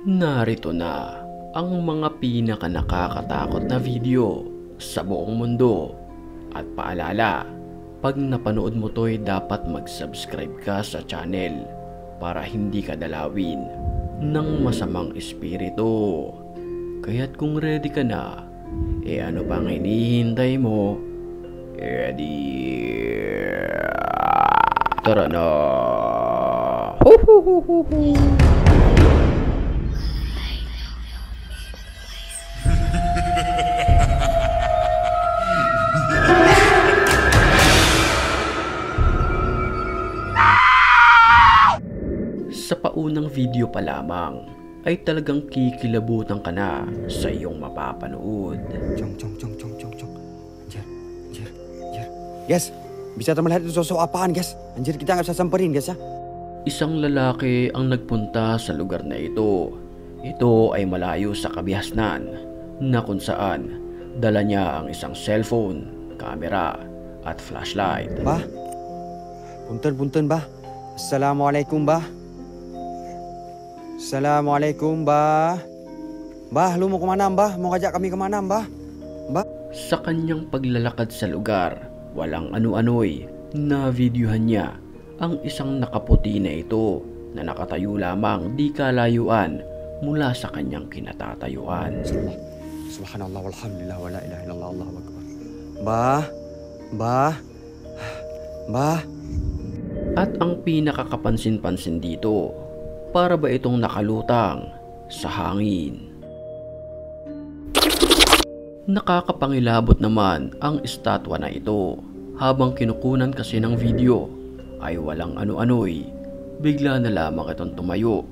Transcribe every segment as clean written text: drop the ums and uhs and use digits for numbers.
Narito na ang mga pinaka nakakatakot na video sa buong mundo. At paalala, pag napanood mo to'y dapat mag-subscribe ka sa channel para hindi ka dalawin ng masamang espiritu. Kaya't kung ready ka na, ano pang hinihintay mo? Tara na! Sa paunang video pa lamang ay talagang kikilabutan ka na sa iyong mapapanood. Chong. Anjir. Guys, bisa melihat itu sosok apaan guys? Anjir, kita nggak bisa samperin guys ya. Isang lalaki ang nagpunta sa lugar na ito. Ito ay malayo sa kabihasnan na kung saan dala niya ang isang cellphone, camera at flashlight. Bah, punten bah. Assalamualaikum bah. Assalamualaikum bah. Bah, lu mau kemana bah? Mau ngajak kami kemana bah? Bah? Sa kanyang paglalakad sa lugar, walang ano-ano'y na-videohan niya ang isang nakaputi na ito na nakatayo lamang di kalayuan mula sa kanyang kinatatayuan. Subhanallah walhamdulillah wala ilaha illallah Allahu akbar. Bah. At ang pinakakapansin-pansin dito, para ba itong nakalutang sa hangin? Nakakapangilabot naman ang estatwa na ito. Habang kinukunan kasi ng video ay walang ano-ano'y bigla na lamang itong tumayo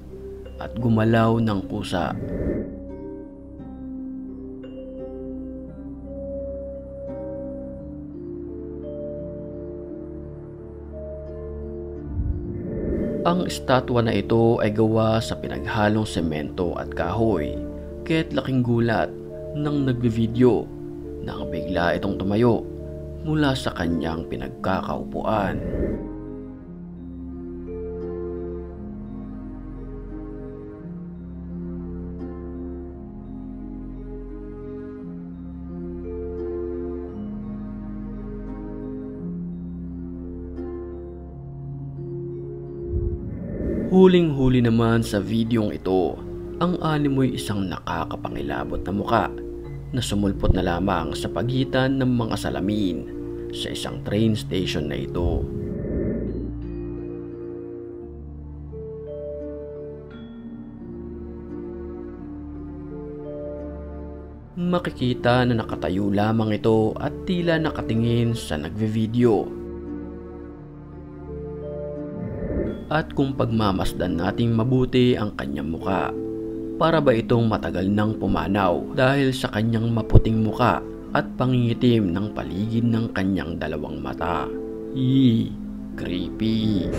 at gumalaw ng kusa. Ang estatwa na ito ay gawa sa pinaghalong semento at kahoy, kaya't laking gulat nang nagbe-video nang bigla itong tumayo mula sa kanyang pinagkakaupuan. Huling-huli naman sa videong ito, ang animoy isang nakakapangilabot na muka na sumulpot na lamang sa pagitan ng mga salamin sa isang train station na ito. Makikita na nakatayo lamang ito at tila nakatingin sa nagve-video. At kung pagmamasdan nating mabuti ang kanyang muka, para ba itong matagal nang pumanaw dahil sa kanyang maputing muka at pangingitim ng paligid ng kanyang dalawang mata. Creepy.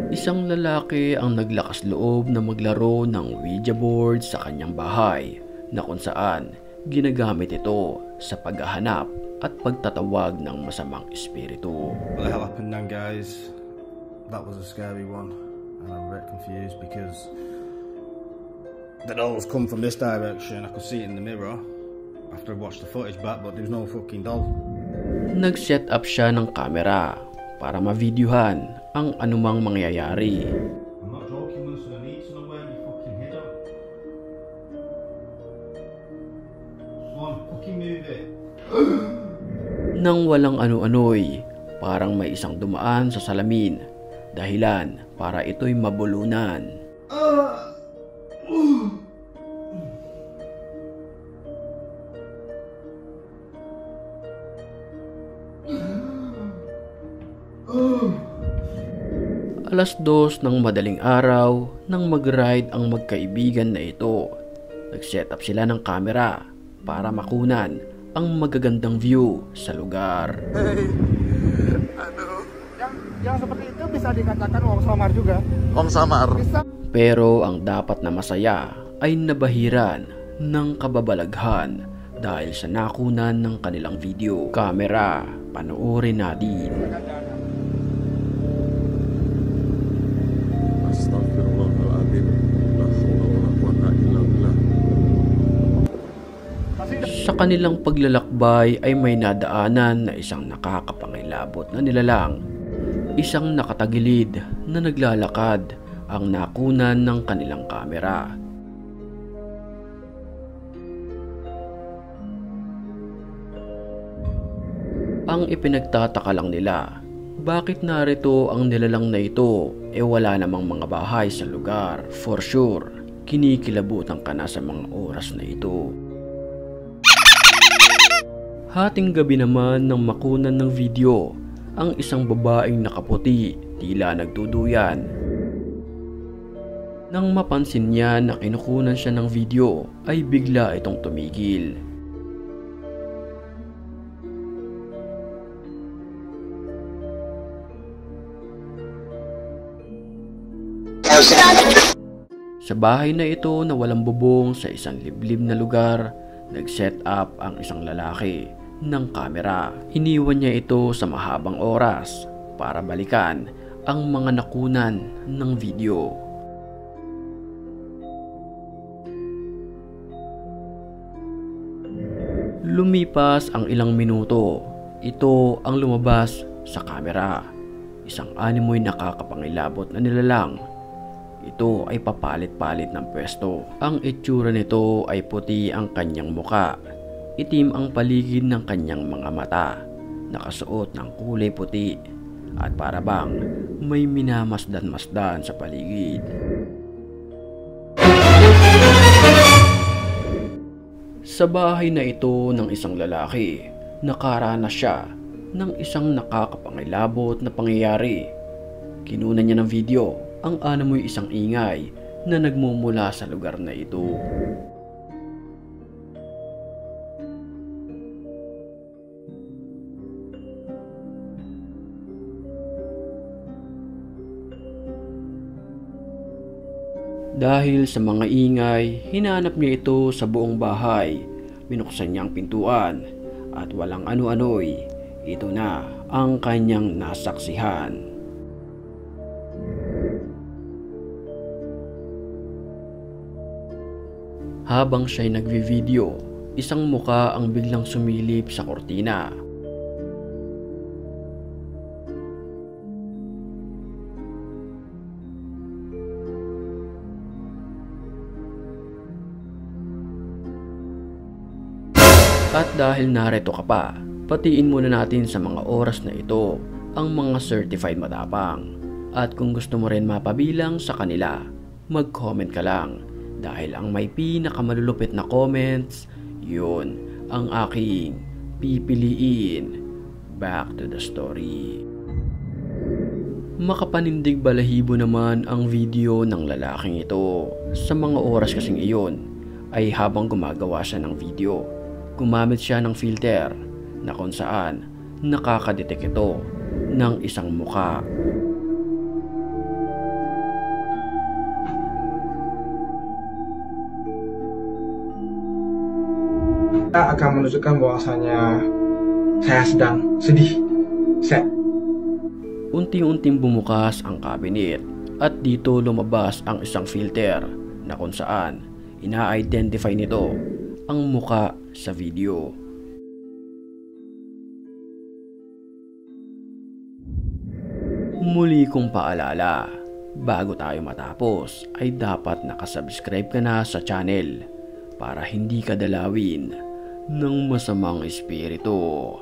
Isang lalaki ang naglakas loob na maglaro ng Ouija board sa kanyang bahay na kung saan ginagamit ito sa paghahanap at pagtatawag ng masamang espiritu. What the hell happened then, guys? That was a scary one, and I'm very confused because the dolls come from this direction. I could see it in the mirror after I watched the footage back, but there was no fucking doll. Nag-set up siya ng camera para ma-videohan ang anumang mangyayari. I'm not joking, Wilson. I need to know where you fucking hid her. Come on, fucking move it. Nang walang ano-ano'y parang may isang dumaan sa salamin, dahilan para ito'y mabulunan. Alas 2 ng madaling araw nang mag-ride ang magkaibigan na ito. Nag-set up sila ng camera para makunan ang magagandang view sa lugar. Hey, yang seperti itu bisa dikatakan wong samar juga. Wong samar. Bisa. Pero ang dapat na masaya ay nabahiran ng kababalaghan dahil sa nakunan ng kanilang video camera. Panoorin natin. Astaghfirullahaladzim. La haula wala quwata illa billah. Sa kanilang paglalakbay ay may nadaanan na isang nakakapangilabot na nilalang. Isang nakatagilid na naglalakad ang nakunan ng kanilang kamera. Ang ipinagtataka lang nila, bakit narito ang nilalang na ito wala namang mga bahay sa lugar. For sure, kinikilabutan ka na sa mga oras na ito. Hating gabi naman nang makunan ng video ang isang babaeng nakaputi, tila nagduduyan. Nang mapansin niya na kinukunan siya ng video ay bigla itong tumigil. Sa bahay na ito na walang bubong sa isang liblib na lugar, nag-set up ang isang lalaki ng kamera. Iniwan niya ito sa mahabang oras para balikan ang mga nakunan ng video. Lumipas ang ilang minuto, ito ang lumabas sa kamera. Isang animoy nakakapangilabot na nilalang. Ito ay papalit-palit ng pwesto. Ang itsura nito ay puti ang kanyang muka. Itim ang paligid ng kanyang mga mata. Nakasuot ng kulay puti. At para bang may minamasdan-masdan sa paligid. Sa bahay na ito ng isang lalaki, nakaranas siya ng isang nakakapangilabot na pangyayari. Kinunan niya ng video ang anamoy isang ingay na nagmumula sa lugar na ito. Dahil sa mga ingay, hinanap niya ito sa buong bahay. Binuksan niya ang pintuan at walang ano-ano'y ito na ang kanyang nasaksihan. Habang siya'y nagvi-video, isang muka ang biglang sumilip sa kortina. At dahil narito ka pa, patiin muna natin sa mga oras na ito ang mga certified matapang. At kung gusto mo rin mapabilang sa kanila, mag-comment ka lang. Dahil ang may pinakamalulupit na comments, yun ang aking pipiliin. Back to the story. Makapanindig balahibo naman ang video ng lalaking ito. Sa mga oras kasing iyon, ay habang gumagawa siya ng video, gumamit siya ng filter na kung saan nakakadetect ito ng isang muka. Akan menunjukkan bahwasanya saya sedang sedih. Unti-unting bumukas ang cabinet at dito lumabas ang isang filter na kung saan ina-identify nito ang muka sa video. Muli kong paalala, bago tayo matapos ay dapat nakasubscribe ka na sa channel para hindi ka dalawin ng masamang espiritu.